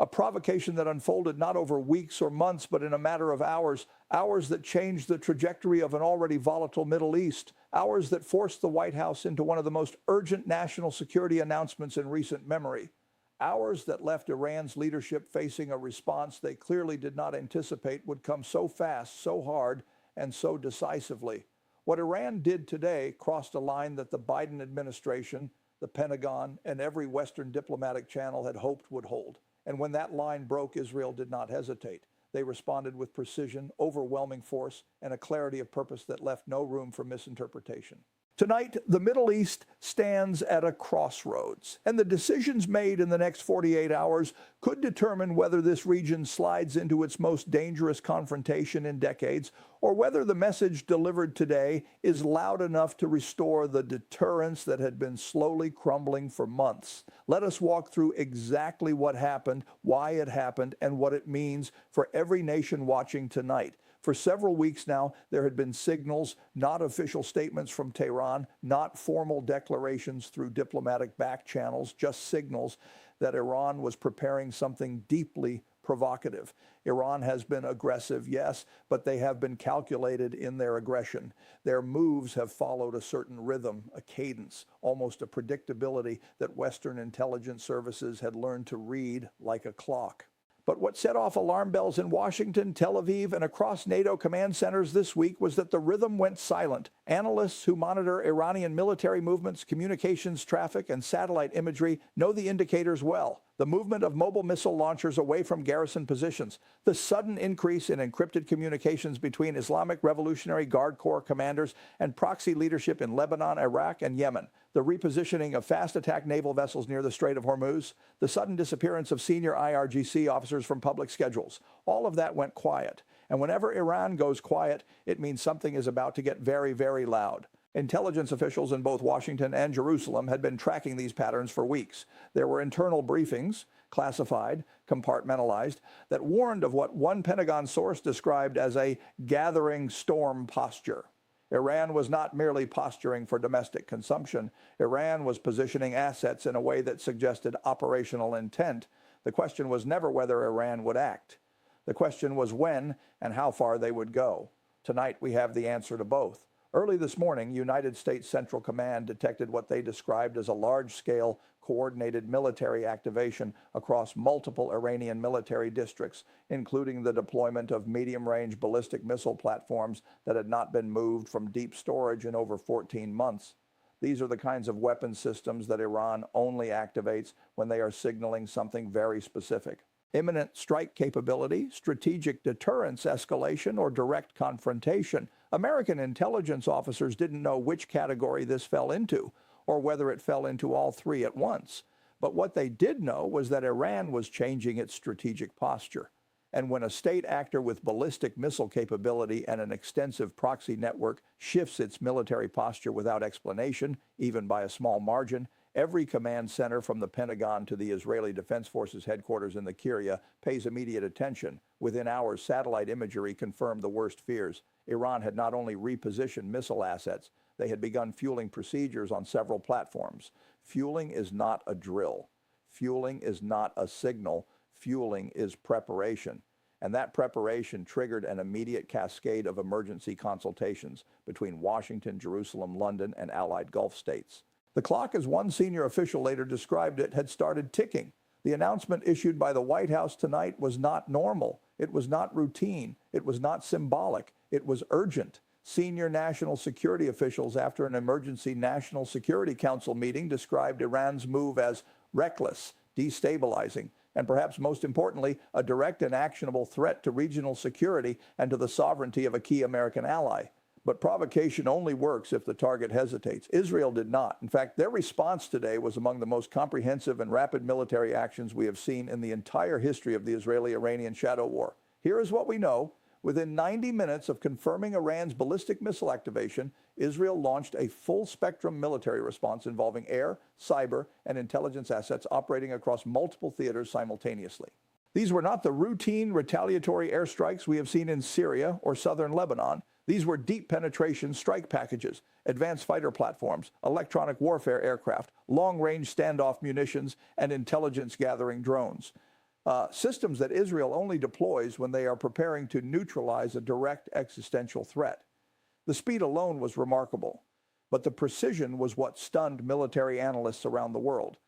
A provocation that unfolded not over weeks or months, but in a matter of hours, hours that changed the trajectory of an already volatile Middle East, hours that forced the White House into one of the most urgent national security announcements in recent memory, hours that left Iran's leadership facing a response they clearly did not anticipate would come so fast, so hard, and so decisively. What Iran did today crossed a line that the Biden administration, the Pentagon, and every Western diplomatic channel had hoped would hold. And when that line broke, Israel did not hesitate. They responded with precision, overwhelming force, and a clarity of purpose that left no room for misinterpretation. Tonight, the Middle East stands at a crossroads, and the decisions made in the next 48 hours could determine whether this region slides into its most dangerous confrontation in decades, or whether the message delivered today is loud enough to restore the deterrence that had been slowly crumbling for months. Let us walk through exactly what happened, why it happened, and what it means for every nation watching tonight. For several weeks now, there had been signals, not official statements from Tehran, not formal declarations through diplomatic back channels, just signals that Iran was preparing something deeply provocative. Iran has been aggressive, yes, but they have been calculated in their aggression. Their moves have followed a certain rhythm, a cadence, almost a predictability that Western intelligence services had learned to read like a clock. But what set off alarm bells in Washington, Tel Aviv, and across NATO command centers this week was that the rhythm went silent. Analysts who monitor Iranian military movements, communications traffic, and satellite imagery know the indicators well. The movement of mobile missile launchers away from garrison positions, the sudden increase in encrypted communications between Islamic Revolutionary Guard Corps commanders and proxy leadership in Lebanon, Iraq, and Yemen, the repositioning of fast attack naval vessels near the Strait of Hormuz, the sudden disappearance of senior IRGC officers from public schedules. All of that went quiet. And whenever Iran goes quiet, it means something is about to get very, very loud. Intelligence officials in both Washington and Jerusalem had been tracking these patterns for weeks. There were internal briefings, classified, compartmentalized, that warned of what one Pentagon source described as a gathering storm posture. Iran was not merely posturing for domestic consumption. Iran was positioning assets in a way that suggested operational intent. The question was never whether Iran would act. The question was when and how far they would go. Tonight, we have the answer to both. Early this morning, United States Central Command detected what they described as a large-scale, coordinated military activation across multiple Iranian military districts, including the deployment of medium-range ballistic missile platforms that had not been moved from deep storage in over 14 months. These are the kinds of weapon systems that Iran only activates when they are signaling something very specific. Imminent strike capability, strategic deterrence escalation, or direct confrontation. American intelligence officers didn't know which category this fell into, or whether it fell into all three at once. But what they did know was that Iran was changing its strategic posture. And when a state actor with ballistic missile capability and an extensive proxy network shifts its military posture without explanation, even by a small margin, every command center from the Pentagon to the Israeli Defense Forces headquarters in the Kiryat pays immediate attention. Within hours, satellite imagery confirmed the worst fears. Iran had not only repositioned missile assets, they had begun fueling procedures on several platforms. Fueling is not a drill. Fueling is not a signal. Fueling is preparation. And that preparation triggered an immediate cascade of emergency consultations between Washington, Jerusalem, London, and allied Gulf states. The clock, as one senior official later described it, had started ticking. The announcement issued by the White House tonight was not normal. It was not routine. It was not symbolic. It was urgent. Senior national security officials, after an emergency National Security Council meeting, described Iran's move as reckless, destabilizing, and perhaps most importantly, a direct and actionable threat to regional security and to the sovereignty of a key American ally. But provocation only works if the target hesitates. Israel did not. In fact, their response today was among the most comprehensive and rapid military actions we have seen in the entire history of the Israeli-Iranian shadow war. Here is what we know. Within 90 minutes of confirming Iran's ballistic missile activation, Israel launched a full-spectrum military response involving air, cyber, and intelligence assets operating across multiple theaters simultaneously. These were not the routine retaliatory airstrikes we have seen in Syria or southern Lebanon. These were deep penetration strike packages, advanced fighter platforms, electronic warfare aircraft, long-range standoff munitions, and intelligence-gathering drones. systems that Israel only deploys when they are preparing to neutralize a direct existential threat. The speed alone was remarkable, but the precision was what stunned military analysts around the world.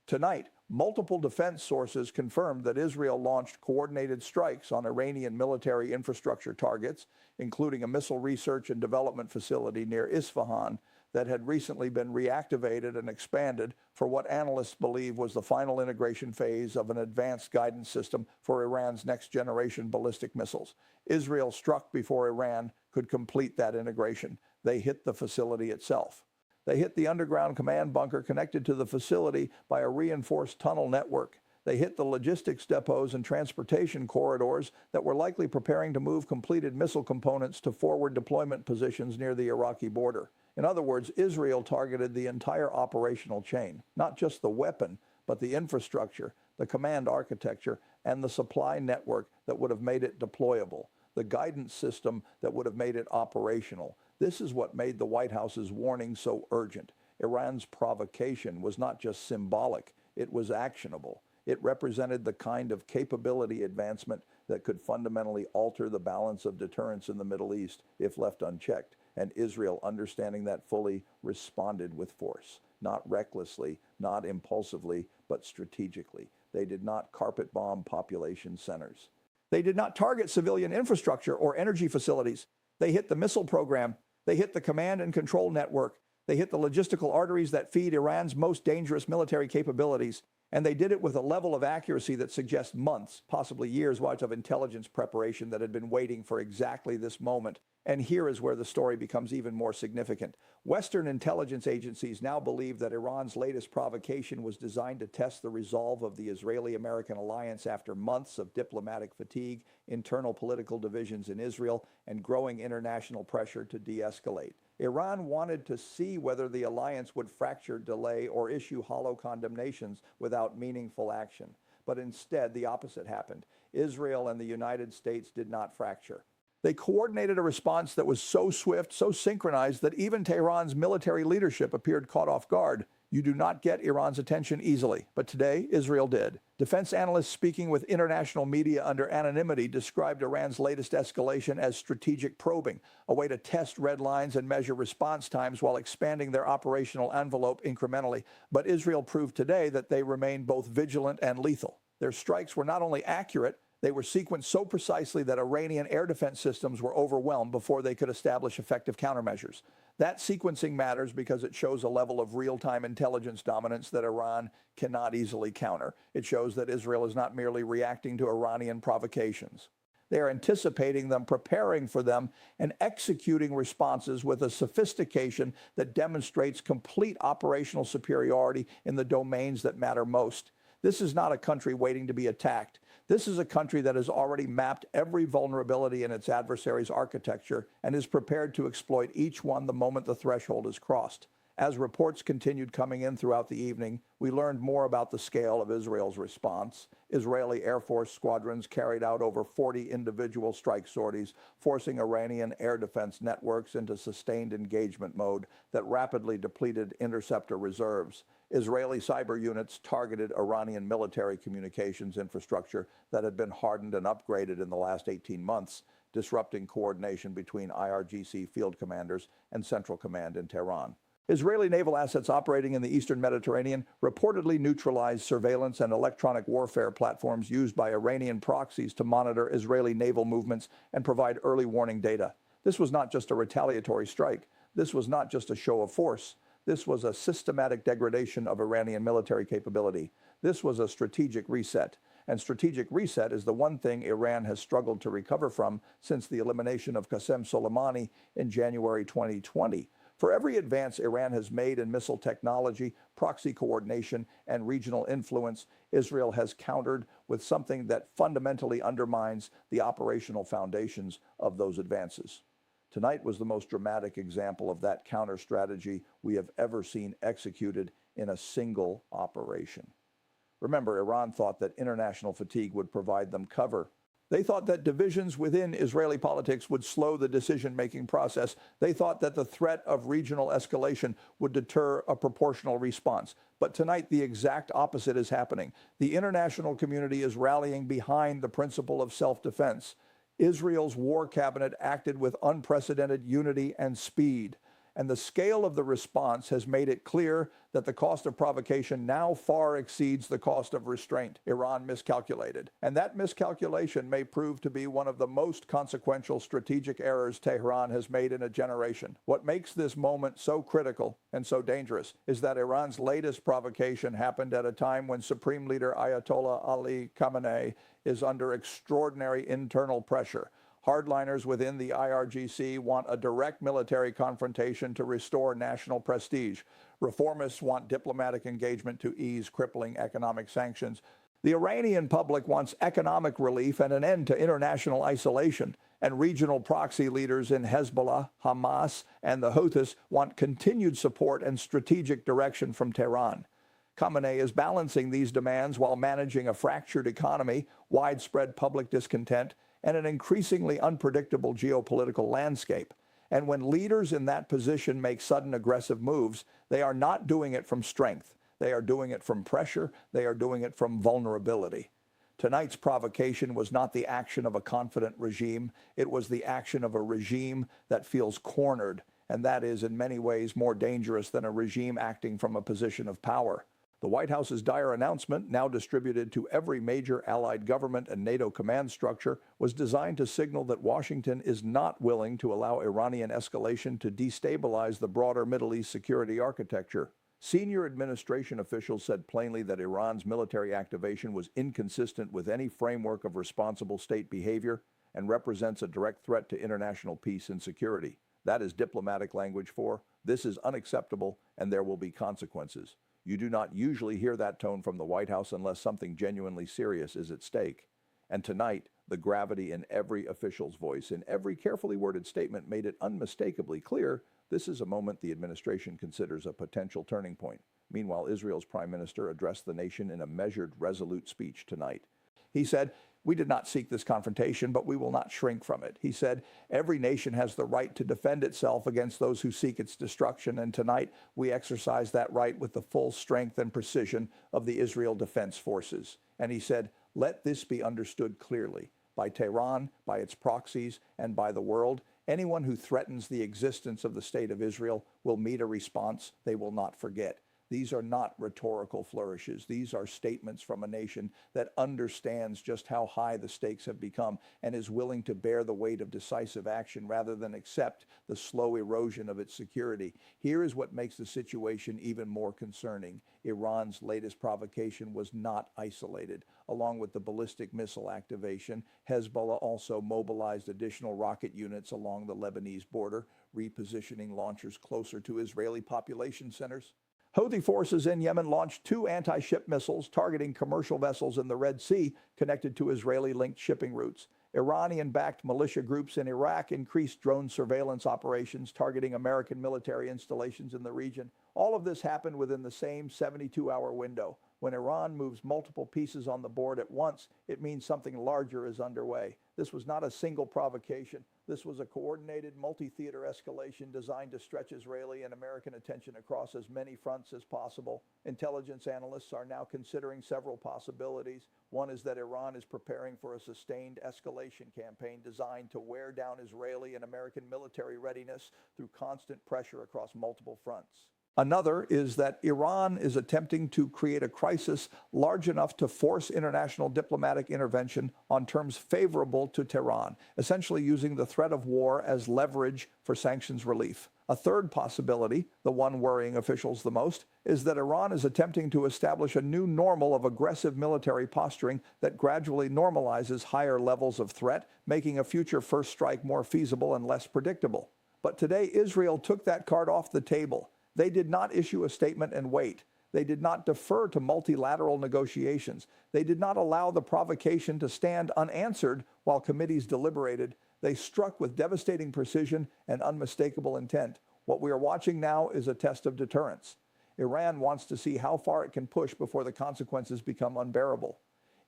Tonight, multiple defense sources confirmed that Israel launched coordinated strikes on Iranian military infrastructure targets, including a missile research and development facility near Isfahan that had recently been reactivated and expanded for what analysts believe was the final integration phase of an advanced guidance system for Iran's next-generation ballistic missiles. Israel struck before Iran could complete that integration. They hit the facility itself. They hit the underground command bunker connected to the facility by a reinforced tunnel network. They hit the logistics depots and transportation corridors that were likely preparing to move completed missile components to forward deployment positions near the Iraqi border. In other words, Israel targeted the entire operational chain, not just the weapon, but the infrastructure, the command architecture, and the supply network that would have made it deployable, the guidance system that would have made it operational. This is what made the White House's warning so urgent. Iran's provocation was not just symbolic, it was actionable. It represented the kind of capability advancement that could fundamentally alter the balance of deterrence in the Middle East if left unchecked. And Israel, understanding that fully, responded with force, not recklessly, not impulsively, but strategically. They did not carpet bomb population centers. They did not target civilian infrastructure or energy facilities. They hit the missile program. They hit the command and control network. They hit the logistical arteries that feed Iran's most dangerous military capabilities. And they did it with a level of accuracy that suggests months, possibly years' worth of intelligence preparation that had been waiting for exactly this moment. And here is where the story becomes even more significant. Western intelligence agencies now believe that Iran's latest provocation was designed to test the resolve of the Israeli-American alliance after months of diplomatic fatigue, internal political divisions in Israel, and growing international pressure to de-escalate. Iran wanted to see whether the alliance would fracture, delay, or issue hollow condemnations without meaningful action. But instead, the opposite happened. Israel and the United States did not fracture. They coordinated a response that was so swift, so synchronized, that even Tehran's military leadership appeared caught off guard. You do not get Iran's attention easily, but today, Israel did. Defense analysts speaking with international media under anonymity described Iran's latest escalation as strategic probing, a way to test red lines and measure response times while expanding their operational envelope incrementally. But Israel proved today that they remain both vigilant and lethal. Their strikes were not only accurate, they were sequenced so precisely that Iranian air defense systems were overwhelmed before they could establish effective countermeasures. That sequencing matters because it shows a level of real-time intelligence dominance that Iran cannot easily counter. It shows that Israel is not merely reacting to Iranian provocations. They are anticipating them, preparing for them, and executing responses with a sophistication that demonstrates complete operational superiority in the domains that matter most. This is not a country waiting to be attacked. This is a country that has already mapped every vulnerability in its adversary's architecture and is prepared to exploit each one the moment the threshold is crossed. As reports continued coming in throughout the evening, we learned more about the scale of Israel's response. Israeli Air Force squadrons carried out over 40 individual strike sorties, forcing Iranian air defense networks into sustained engagement mode that rapidly depleted interceptor reserves. Israeli cyber units targeted Iranian military communications infrastructure that had been hardened and upgraded in the last 18 months, disrupting coordination between IRGC field commanders and Central Command in Tehran. Israeli naval assets operating in the eastern Mediterranean reportedly neutralized surveillance and electronic warfare platforms used by Iranian proxies to monitor Israeli naval movements and provide early warning data. This was not just a retaliatory strike. This was not just a show of force. This was a systematic degradation of Iranian military capability. This was a strategic reset. And strategic reset is the one thing Iran has struggled to recover from since the elimination of Qasem Soleimani in January 2020. For every advance Iran has made in missile technology, proxy coordination, and regional influence, Israel has countered with something that fundamentally undermines the operational foundations of those advances. Tonight was the most dramatic example of that counter strategy we have ever seen executed in a single operation. Remember, Iran thought that international fatigue would provide them cover. They thought that divisions within Israeli politics would slow the decision-making process. They thought that the threat of regional escalation would deter a proportional response. But tonight, the exact opposite is happening. The international community is rallying behind the principle of self-defense. Israel's war cabinet acted with unprecedented unity and speed. And the scale of the response has made it clear that the cost of provocation now far exceeds the cost of restraint. Iran miscalculated. And that miscalculation may prove to be one of the most consequential strategic errors Tehran has made in a generation. What makes this moment so critical and so dangerous is that Iran's latest provocation happened at a time when Supreme Leader Ayatollah Ali Khamenei is under extraordinary internal pressure. Hardliners within the IRGC want a direct military confrontation to restore national prestige. Reformists want diplomatic engagement to ease crippling economic sanctions. The Iranian public wants economic relief and an end to international isolation. And regional proxy leaders in Hezbollah, Hamas, and the Houthis want continued support and strategic direction from Tehran. Khamenei is balancing these demands while managing a fractured economy, widespread public discontent, and an increasingly unpredictable geopolitical landscape. And when leaders in that position make sudden aggressive moves, they are not doing it from strength. They are doing it from pressure. They are doing it from vulnerability. Tonight's provocation was not the action of a confident regime. It was the action of a regime that feels cornered, and that is in many ways more dangerous than a regime acting from a position of power. The White House's dire announcement, now distributed to every major allied government and NATO command structure, was designed to signal that Washington is not willing to allow Iranian escalation to destabilize the broader Middle East security architecture. Senior administration officials said plainly that Iran's military activation was inconsistent with any framework of responsible state behavior and represents a direct threat to international peace and security. That is diplomatic language for, this is unacceptable and there will be consequences. You do not usually hear that tone from the White House unless something genuinely serious is at stake. And tonight, the gravity in every official's voice, in every carefully worded statement, made it unmistakably clear this is a moment the administration considers a potential turning point. Meanwhile, Israel's prime minister addressed the nation in a measured, resolute speech tonight. He said, "We did not seek this confrontation, but we will not shrink from it." He said, "Every nation has the right to defend itself against those who seek its destruction, and tonight we exercise that right with the full strength and precision of the Israel Defense Forces." And he said, "Let this be understood clearly by Tehran, by its proxies, and by the world. Anyone who threatens the existence of the state of Israel will meet a response they will not forget." These are not rhetorical flourishes. These are statements from a nation that understands just how high the stakes have become and is willing to bear the weight of decisive action rather than accept the slow erosion of its security. Here is what makes the situation even more concerning. Iran's latest provocation was not isolated. Along with the ballistic missile activation, Hezbollah also mobilized additional rocket units along the Lebanese border, repositioning launchers closer to Israeli population centers. Houthi forces in Yemen launched 2 anti-ship missiles targeting commercial vessels in the Red Sea connected to Israeli-linked shipping routes. Iranian-backed militia groups in Iraq increased drone surveillance operations targeting American military installations in the region. All of this happened within the same 72-hour window. When Iran moves multiple pieces on the board at once, it means something larger is underway. This was not a single provocation. This was a coordinated multi-theater escalation designed to stretch Israeli and American attention across as many fronts as possible. Intelligence analysts are now considering several possibilities. One is that Iran is preparing for a sustained escalation campaign designed to wear down Israeli and American military readiness through constant pressure across multiple fronts. Another is that Iran is attempting to create a crisis large enough to force international diplomatic intervention on terms favorable to Tehran, essentially using the threat of war as leverage for sanctions relief. A third possibility, the one worrying officials the most, is that Iran is attempting to establish a new normal of aggressive military posturing that gradually normalizes higher levels of threat, making a future first strike more feasible and less predictable. But today, Israel took that card off the table. They did not issue a statement and wait. They did not defer to multilateral negotiations. They did not allow the provocation to stand unanswered while committees deliberated. They struck with devastating precision and unmistakable intent. What we are watching now is a test of deterrence. Iran wants to see how far it can push before the consequences become unbearable.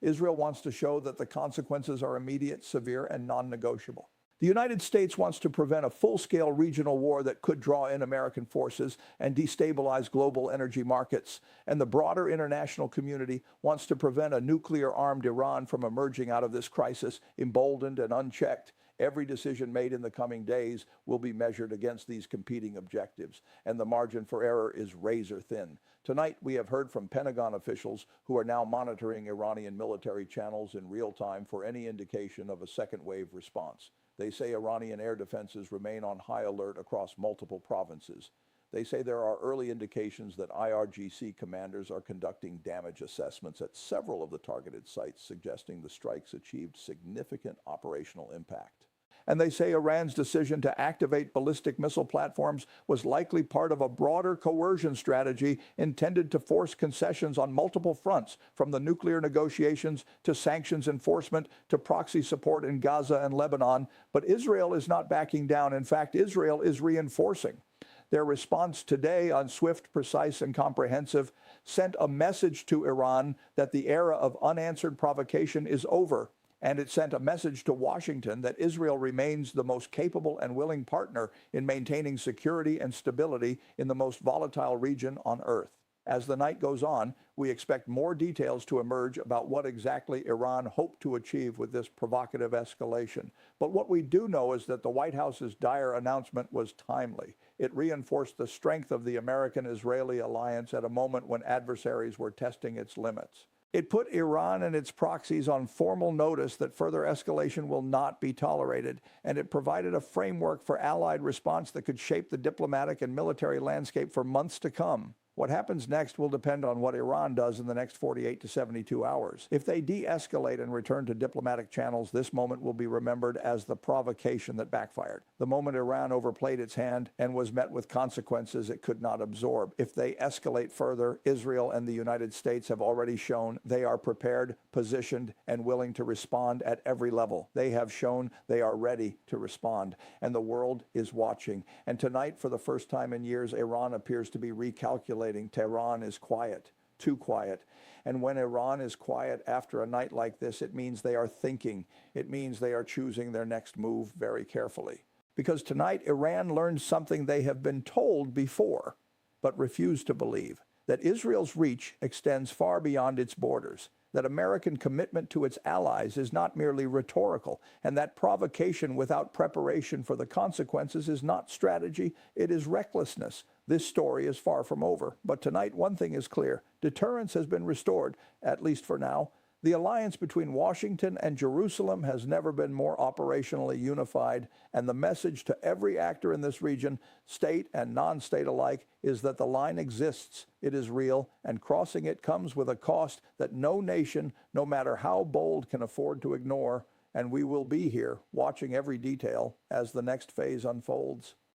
Israel wants to show that the consequences are immediate, severe, and non-negotiable. The United States wants to prevent a full-scale regional war that could draw in American forces and destabilize global energy markets. And the broader international community wants to prevent a nuclear-armed Iran from emerging out of this crisis, emboldened and unchecked. Every decision made in the coming days will be measured against these competing objectives, and the margin for error is razor thin. Tonight, we have heard from Pentagon officials who are now monitoring Iranian military channels in real time for any indication of a second wave response. They say Iranian air defenses remain on high alert across multiple provinces. They say there are early indications that IRGC commanders are conducting damage assessments at several of the targeted sites, suggesting the strikes achieved significant operational impact. And they say Iran's decision to activate ballistic missile platforms was likely part of a broader coercion strategy intended to force concessions on multiple fronts, from the nuclear negotiations to sanctions enforcement to proxy support in Gaza and Lebanon. But Israel is not backing down. In fact, Israel is reinforcing. Their response today, on swift, precise, and comprehensive, sent a message to Iran that the era of unanswered provocation is over. And it sent a message to Washington that Israel remains the most capable and willing partner in maintaining security and stability in the most volatile region on Earth. As the night goes on, we expect more details to emerge about what exactly Iran hoped to achieve with this provocative escalation. But what we do know is that the White House's dire announcement was timely. It reinforced the strength of the American-Israeli alliance at a moment when adversaries were testing its limits. It put Iran and its proxies on formal notice that further escalation will not be tolerated, and it provided a framework for Allied response that could shape the diplomatic and military landscape for months to come. What happens next will depend on what Iran does in the next 48 to 72 hours. If they de-escalate and return to diplomatic channels, this moment will be remembered as the provocation that backfired. The moment Iran overplayed its hand and was met with consequences it could not absorb. If they escalate further, Israel and the United States have already shown they are prepared, positioned, and willing to respond at every level. They have shown they are ready to respond, and the world is watching. And tonight, for the first time in years, Iran appears to be recalculating. Tehran is quiet, too quiet. And when Iran is quiet after a night like this, it means they are thinking. It means they are choosing their next move very carefully. Because tonight, Iran learned something they have been told before, but refuse to believe, that Israel's reach extends far beyond its borders, that American commitment to its allies is not merely rhetorical, and that provocation without preparation for the consequences is not strategy, it is recklessness. This story is far from over. But tonight, one thing is clear. Deterrence has been restored, at least for now. The alliance between Washington and Jerusalem has never been more operationally unified, and the message to every actor in this region, state and non-state alike, is that the line exists, it is real, and crossing it comes with a cost that no nation, no matter how bold, can afford to ignore. And we will be here, watching every detail as the next phase unfolds.